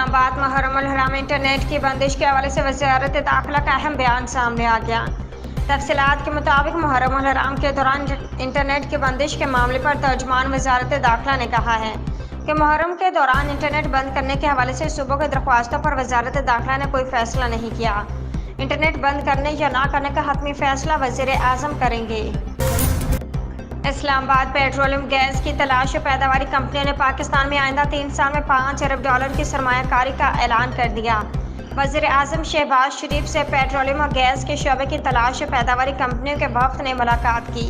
इस्लामाबाद मुहर्रमुल हराम इंटरनेट की बंदिश के हवाले से वज़ारत दाखिला का अहम बयान सामने आ गया। तफसीलात के मुताबिक मुहर्रमुल हराम के दौरान इंटरनेट की बंदिश के मामले पर तर्जुमान वज़ारत दाखिला ने कहा है कि मुहर्रम के दौरान इंटरनेट बंद करने के हवाले से सूबों की दरख्वास्तों पर वज़ारत दाखिला ने कोई फैसला नहीं किया। इंटरनेट बंद करने या ना करने का हतमी फैसला वज़ीर आज़म करेंगे। इस्लामाबाद पेट्रोलियम गैस की तलाश और पैदावारी कंपनियों ने पाकिस्तान में आइंदा 3 साल में $5 अरब की सरमायाकारी का ऐलान कर दिया। वज़ीर आज़म शहबाज शरीफ से पेट्रोलियम और गैस के शोबे की तलाश और पैदावारी कंपनियों के वफ़द ने मुलाकात की।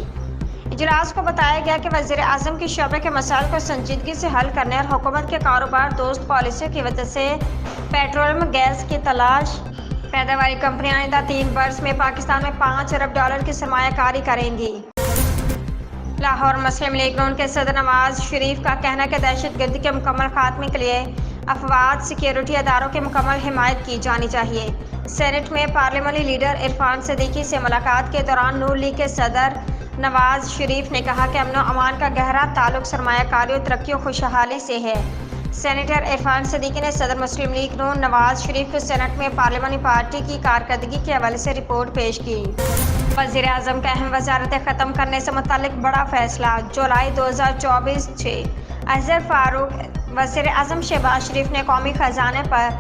इजलास को बताया गया कि वज़ीर आज़म के शोबे के मसाइल को संजीदगी से हल करने और हुकूमत के कारोबार दोस्त पॉलिसियों की वजह से पेट्रोलियम गैस की तलाश पैदावारी कंपनियां आइंदा 3 वर्ष में पाकिस्तान में $5 अरब की सरमायाकारी करेंगी। लाहौर मुस्लिम लीग नून के सदर नवाज शरीफ का कहना है कि दहशतगर्दी के मुकम्मल खात्मे के लिए अफवाज सिक्योरिटी अदारों की मुकम्मल हिमायत की जानी चाहिए। सेनेट में पार्लियामेंट्री लीडर इरफान सदीकी से मुलाकात के दौरान नून लीग के सदर नवाज शरीफ ने कहा कि अमन अमान का गहरा ताल्लुक सरमायाकारी और तरक्की और खुशहाली से है। सेनेटर इरफान सदीकी ने सदर मुस्लिम लीग नून नवाज शरीफ को सेनेट में पार्लियामेंट्री पार्टी की कारकर्दगी के हवाले से रिपोर्ट पेश की। वज़ीर आज़म का अहम वज़ारतें ख़त्म करने से मुताल्लिक बड़ा फैसला। जुलाई 2024 6 अजहर फारूक। वज़ीर आज़म शहबाज शरीफ ने कौमी ख़जाने पर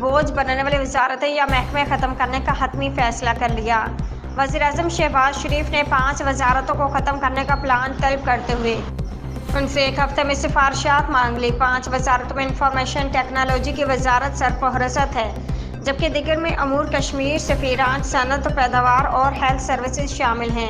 बोझ बनने वाली वज़ारतें या महकमे ख़त्म करने का हतमी फ़ैसला कर लिया। वज़ीर आज़म शहबाज शरीफ ने 5 वज़ारतों को ख़त्म करने का प्लान तलब करते हुए उनसे 1 हफ्ते में सिफारिशात मांग ली। 5 वज़ारतों में इंफॉर्मेशन टेक्नोलॉजी की वज़ारत सरफ़हरिस्त है, जबकि दिगर में अमूर कश्मीर, सफ़ीरान, सनत, पैदावार और हेल्थ सर्विसेज शामिल हैं।